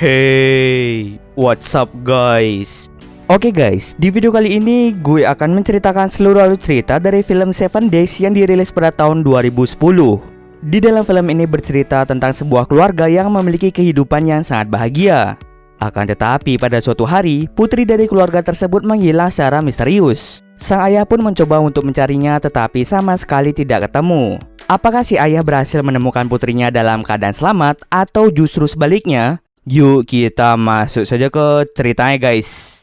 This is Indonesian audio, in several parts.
Hey, what's up guys? Oke guys, di video kali ini gue akan menceritakan seluruh alur cerita dari film Seven Days yang dirilis pada tahun 2010. Di dalam film ini bercerita tentang sebuah keluarga yang memiliki kehidupan yang sangat bahagia. Akan tetapi pada suatu hari, putri dari keluarga tersebut menghilang secara misterius. Sang ayah pun mencoba untuk mencarinya tetapi sama sekali tidak ketemu. Apakah si ayah berhasil menemukan putrinya dalam keadaan selamat atau justru sebaliknya? Yuk kita masuk saja ke ceritanya guys.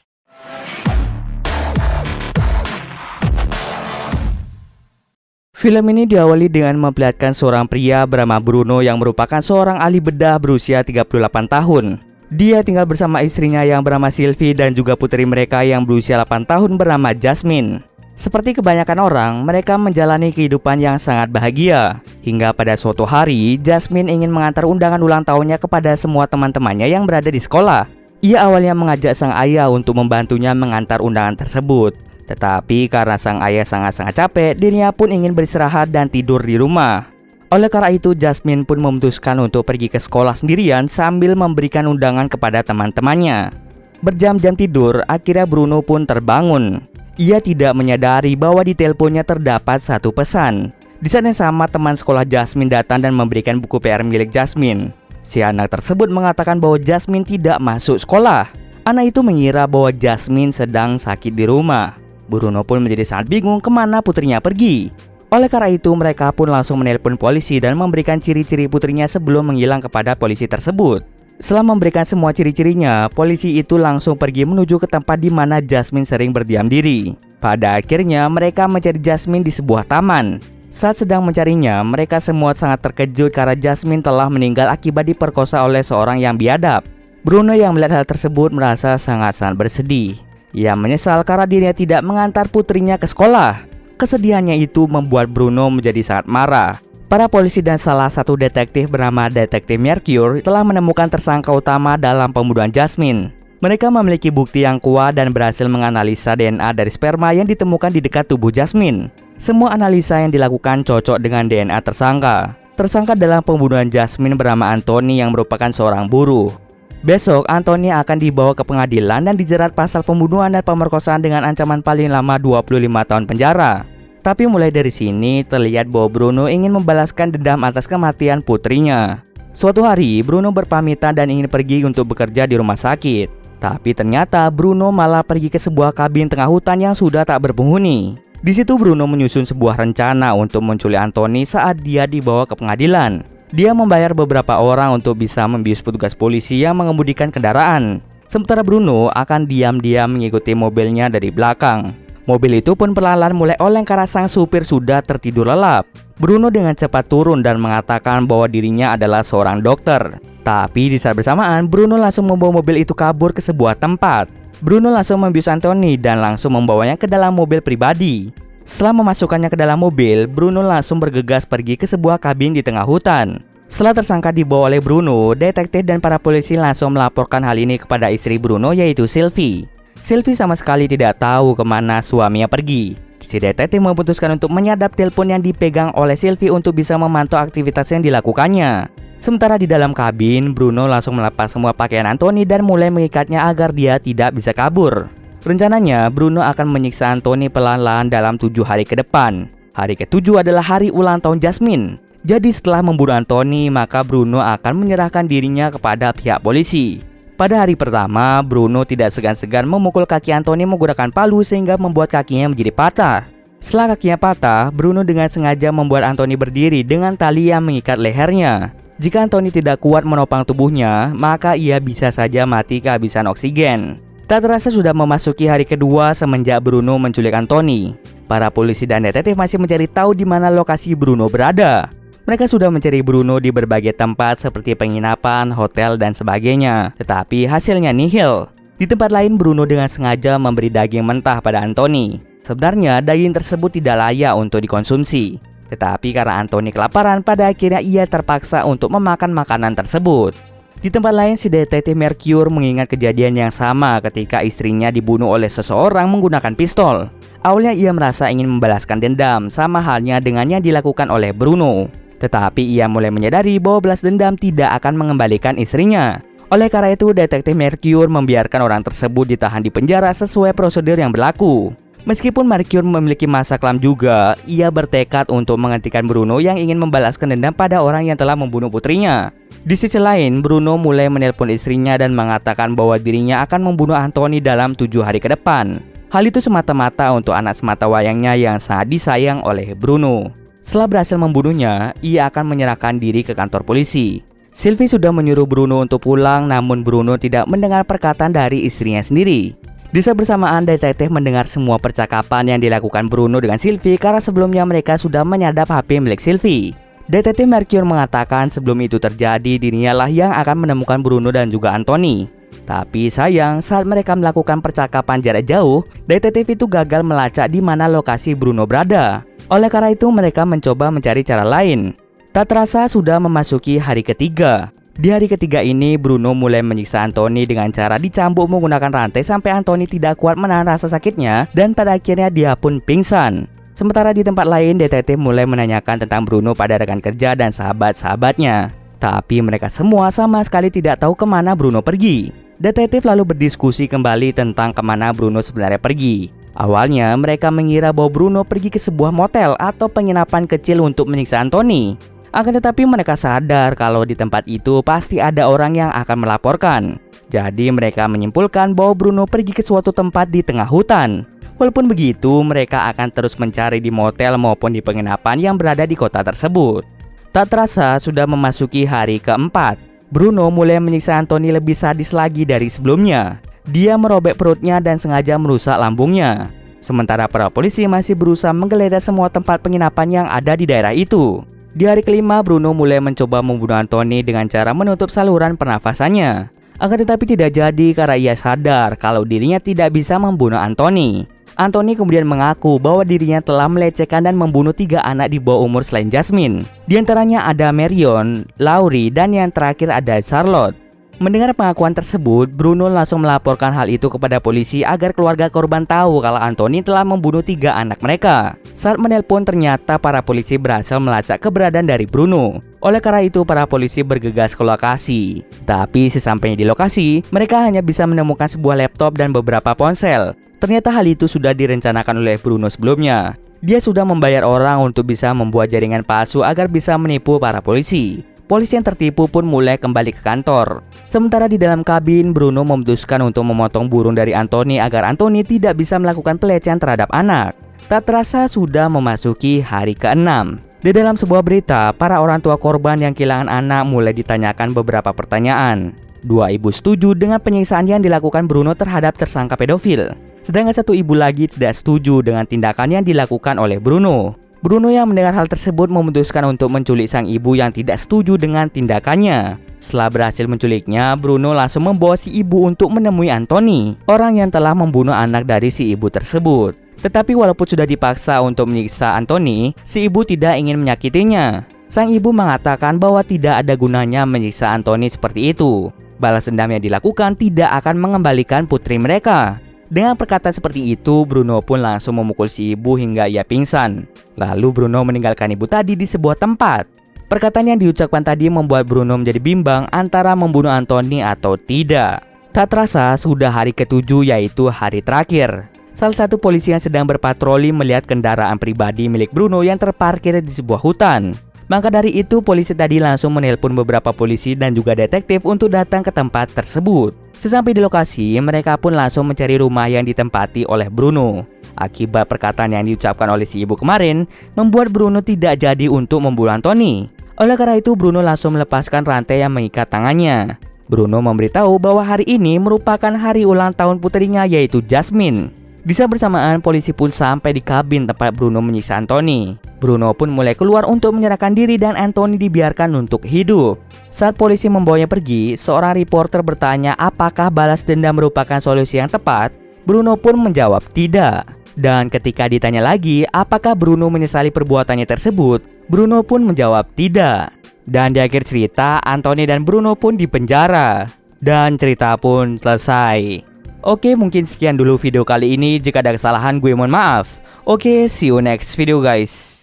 Film ini diawali dengan memperlihatkan seorang pria bernama Bruno yang merupakan seorang ahli bedah berusia 38 tahun. Dia tinggal bersama istrinya yang bernama Sylvie dan juga putri mereka yang berusia 8 tahun bernama Jasmine. Seperti kebanyakan orang, mereka menjalani kehidupan yang sangat bahagia. Hingga pada suatu hari, Jasmine ingin mengantar undangan ulang tahunnya kepada semua teman-temannya yang berada di sekolah. Ia awalnya mengajak sang ayah untuk membantunya mengantar undangan tersebut. Tetapi karena sang ayah sangat-sangat capek, dirinya pun ingin beristirahat dan tidur di rumah. Oleh karena itu, Jasmine pun memutuskan untuk pergi ke sekolah sendirian sambil memberikan undangan kepada teman-temannya. Berjam-jam tidur, akhirnya Bruno pun terbangun. Ia tidak menyadari bahwa di teleponnya terdapat satu pesan. Di saat yang sama, teman sekolah Jasmine datang dan memberikan buku PR milik Jasmine. Si anak tersebut mengatakan bahwa Jasmine tidak masuk sekolah. Anak itu mengira bahwa Jasmine sedang sakit di rumah. Bruno pun menjadi sangat bingung kemana putrinya pergi. Oleh karena itu, mereka pun langsung menelpon polisi dan memberikan ciri-ciri putrinya sebelum menghilang kepada polisi tersebut. Setelah memberikan semua ciri-cirinya, polisi itu langsung pergi menuju ke tempat di mana Jasmine sering berdiam diri. Pada akhirnya, mereka mencari Jasmine di sebuah taman. Saat sedang mencarinya, mereka semua sangat terkejut karena Jasmine telah meninggal akibat diperkosa oleh seorang yang biadab. Bruno yang melihat hal tersebut merasa sangat-sangat bersedih. Ia menyesal karena dirinya tidak mengantar putrinya ke sekolah. Kesedihannya itu membuat Bruno menjadi sangat marah. Para polisi dan salah satu detektif bernama Detektif Mercure telah menemukan tersangka utama dalam pembunuhan Jasmine. Mereka memiliki bukti yang kuat dan berhasil menganalisa DNA dari sperma yang ditemukan di dekat tubuh Jasmine. Semua analisa yang dilakukan cocok dengan DNA tersangka. Tersangka dalam pembunuhan Jasmine bernama Anthony yang merupakan seorang buruh. Besok, Anthony akan dibawa ke pengadilan dan dijerat pasal pembunuhan dan pemerkosaan dengan ancaman paling lama 25 tahun penjara. Tapi mulai dari sini terlihat bahwa Bruno ingin membalaskan dendam atas kematian putrinya. Suatu hari, Bruno berpamitan dan ingin pergi untuk bekerja di rumah sakit. Tapi ternyata Bruno malah pergi ke sebuah kabin tengah hutan yang sudah tak berpenghuni. Di situ Bruno menyusun sebuah rencana untuk menculik Anthony saat dia dibawa ke pengadilan. Dia membayar beberapa orang untuk bisa membius petugas polisi yang mengemudikan kendaraan. Sementara Bruno akan diam-diam mengikuti mobilnya dari belakang. Mobil itu pun perlahan mulai oleng karena sang supir sudah tertidur lelap. Bruno dengan cepat turun dan mengatakan bahwa dirinya adalah seorang dokter. Tapi di saat bersamaan, Bruno langsung membawa mobil itu kabur ke sebuah tempat. Bruno langsung membius Anthony dan langsung membawanya ke dalam mobil pribadi. Setelah memasukkannya ke dalam mobil, Bruno langsung bergegas pergi ke sebuah kabin di tengah hutan. Setelah tersangka dibawa oleh Bruno, detektif dan para polisi langsung melaporkan hal ini kepada istri Bruno yaitu Sylvie. Sylvie sama sekali tidak tahu kemana suaminya pergi. Si detektif memutuskan untuk menyadap telepon yang dipegang oleh Sylvie untuk bisa memantau aktivitas yang dilakukannya. Sementara di dalam kabin, Bruno langsung melepas semua pakaian Anthony dan mulai mengikatnya agar dia tidak bisa kabur. Rencananya, Bruno akan menyiksa Anthony pelan-pelan dalam 7 hari ke depan. Hari ke-7 adalah hari ulang tahun Jasmine. Jadi setelah membunuh Anthony, maka Bruno akan menyerahkan dirinya kepada pihak polisi. Pada hari pertama, Bruno tidak segan-segan memukul kaki Anthony menggunakan palu sehingga membuat kakinya menjadi patah. Setelah kakinya patah, Bruno dengan sengaja membuat Anthony berdiri dengan tali yang mengikat lehernya. Jika Anthony tidak kuat menopang tubuhnya, maka ia bisa saja mati kehabisan oksigen. Tak terasa sudah memasuki hari kedua semenjak Bruno menculik Anthony. Para polisi dan detektif masih mencari tahu di mana lokasi Bruno berada. Mereka sudah mencari Bruno di berbagai tempat seperti penginapan, hotel, dan sebagainya. Tetapi hasilnya nihil. Di tempat lain, Bruno dengan sengaja memberi daging mentah pada Anthony. Sebenarnya, daging tersebut tidak layak untuk dikonsumsi. Tetapi karena Anthony kelaparan, pada akhirnya ia terpaksa untuk memakan makanan tersebut. Di tempat lain, si detektif Mercure mengingat kejadian yang sama ketika istrinya dibunuh oleh seseorang menggunakan pistol. Awalnya ia merasa ingin membalaskan dendam, sama halnya dengan yang dilakukan oleh Bruno. Tetapi ia mulai menyadari bahwa balas dendam tidak akan mengembalikan istrinya. Oleh karena itu, detektif Mercure membiarkan orang tersebut ditahan di penjara sesuai prosedur yang berlaku. Meskipun Mercure memiliki masa kelam juga, ia bertekad untuk menghentikan Bruno yang ingin membalaskan dendam pada orang yang telah membunuh putrinya. Di sisi lain, Bruno mulai menelpon istrinya dan mengatakan bahwa dirinya akan membunuh Anthony dalam 7 hari ke depan. Hal itu semata-mata untuk anak sematawayangnya yang sangat disayang oleh Bruno. Setelah berhasil membunuhnya, ia akan menyerahkan diri ke kantor polisi. Sylvie sudah menyuruh Bruno untuk pulang, namun Bruno tidak mendengar perkataan dari istrinya sendiri. Di saat bersamaan, detektif mendengar semua percakapan yang dilakukan Bruno dengan Sylvie karena sebelumnya mereka sudah menyadap HP milik Sylvie. Detektif Mercure mengatakan sebelum itu terjadi, dirinya lah yang akan menemukan Bruno dan juga Anthony. Tapi sayang, saat mereka melakukan percakapan jarak jauh, detektif itu gagal melacak di mana lokasi Bruno berada. Oleh karena itu, mereka mencoba mencari cara lain. Tak terasa sudah memasuki hari ketiga. Di hari ketiga ini, Bruno mulai menyiksa Anthony dengan cara dicambuk menggunakan rantai sampai Anthony tidak kuat menahan rasa sakitnya dan pada akhirnya dia pun pingsan. Sementara di tempat lain, detektif mulai menanyakan tentang Bruno pada rekan kerja dan sahabat-sahabatnya. Tapi mereka semua sama sekali tidak tahu kemana Bruno pergi. Detektif lalu berdiskusi kembali tentang kemana Bruno sebenarnya pergi. Awalnya mereka mengira bahwa Bruno pergi ke sebuah motel atau penginapan kecil untuk menyiksa Anthony. Akan tetapi mereka sadar kalau di tempat itu pasti ada orang yang akan melaporkan. Jadi mereka menyimpulkan bahwa Bruno pergi ke suatu tempat di tengah hutan. Walaupun begitu, mereka akan terus mencari di motel maupun di penginapan yang berada di kota tersebut. Tak terasa sudah memasuki hari keempat. Bruno mulai menyiksa Anthony lebih sadis lagi dari sebelumnya. Dia merobek perutnya dan sengaja merusak lambungnya. Sementara para polisi masih berusaha menggeledah semua tempat penginapan yang ada di daerah itu. Di hari kelima, Bruno mulai mencoba membunuh Anthony dengan cara menutup saluran pernafasannya. Akan tetapi tidak jadi karena ia sadar kalau dirinya tidak bisa membunuh Anthony. Anthony kemudian mengaku bahwa dirinya telah melecehkan dan membunuh 3 anak di bawah umur selain Jasmine. Di antaranya ada Marion, Laurie, dan yang terakhir ada Charlotte. Mendengar pengakuan tersebut, Bruno langsung melaporkan hal itu kepada polisi agar keluarga korban tahu kalau Anthony telah membunuh 3 anak mereka. Saat menelpon, ternyata para polisi berhasil melacak keberadaan dari Bruno. Oleh karena itu, para polisi bergegas ke lokasi. Tapi sesampainya di lokasi, mereka hanya bisa menemukan sebuah laptop dan beberapa ponsel. Ternyata hal itu sudah direncanakan oleh Bruno sebelumnya. Dia sudah membayar orang untuk bisa membuat jaringan palsu agar bisa menipu para polisi. Polisi yang tertipu pun mulai kembali ke kantor. Sementara di dalam kabin, Bruno memutuskan untuk memotong burung dari Anthony agar Anthony tidak bisa melakukan pelecehan terhadap anak. Tak terasa sudah memasuki hari ke-6. Di dalam sebuah berita, para orang tua korban yang kehilangan anak mulai ditanyakan beberapa pertanyaan. 2 ibu setuju dengan penyiksaan yang dilakukan Bruno terhadap tersangka pedofil. Sedangkan 1 ibu lagi tidak setuju dengan tindakan yang dilakukan oleh Bruno. Bruno yang mendengar hal tersebut memutuskan untuk menculik sang ibu yang tidak setuju dengan tindakannya. Setelah berhasil menculiknya, Bruno langsung membawa si ibu untuk menemui Anthony, orang yang telah membunuh anak dari si ibu tersebut. Tetapi walaupun sudah dipaksa untuk menyiksa Anthony, si ibu tidak ingin menyakitinya. Sang ibu mengatakan bahwa tidak ada gunanya menyiksa Anthony seperti itu. Balas dendam yang dilakukan tidak akan mengembalikan putri mereka. Dengan perkataan seperti itu, Bruno pun langsung memukul si ibu hingga ia pingsan. Lalu Bruno meninggalkan ibu tadi di sebuah tempat. Perkataan yang diucapkan tadi membuat Bruno menjadi bimbang antara membunuh Anthony atau tidak. Tak terasa sudah hari ke-7, yaitu hari terakhir. Salah satu polisi yang sedang berpatroli melihat kendaraan pribadi milik Bruno yang terparkir di sebuah hutan. Maka dari itu, polisi tadi langsung menelpon beberapa polisi dan juga detektif untuk datang ke tempat tersebut. Sesampai di lokasi, mereka pun langsung mencari rumah yang ditempati oleh Bruno. Akibat perkataan yang diucapkan oleh si ibu kemarin, membuat Bruno tidak jadi untuk membunuh Anthony. Oleh karena itu, Bruno langsung melepaskan rantai yang mengikat tangannya. Bruno memberitahu bahwa hari ini merupakan hari ulang tahun putrinya, yaitu Jasmine. Di saat bersamaan, polisi pun sampai di kabin tempat Bruno menyiksa Anthony. Bruno pun mulai keluar untuk menyerahkan diri dan Anthony dibiarkan untuk hidup. Saat polisi membawanya pergi, seorang reporter bertanya apakah balas dendam merupakan solusi yang tepat. Bruno pun menjawab tidak. Dan ketika ditanya lagi apakah Bruno menyesali perbuatannya tersebut, Bruno pun menjawab tidak. Dan di akhir cerita, Anthony dan Bruno pun dipenjara. Dan cerita pun selesai. Oke, mungkin sekian dulu video kali ini. Jika ada kesalahan, gue mohon maaf. Oke, see you next video guys.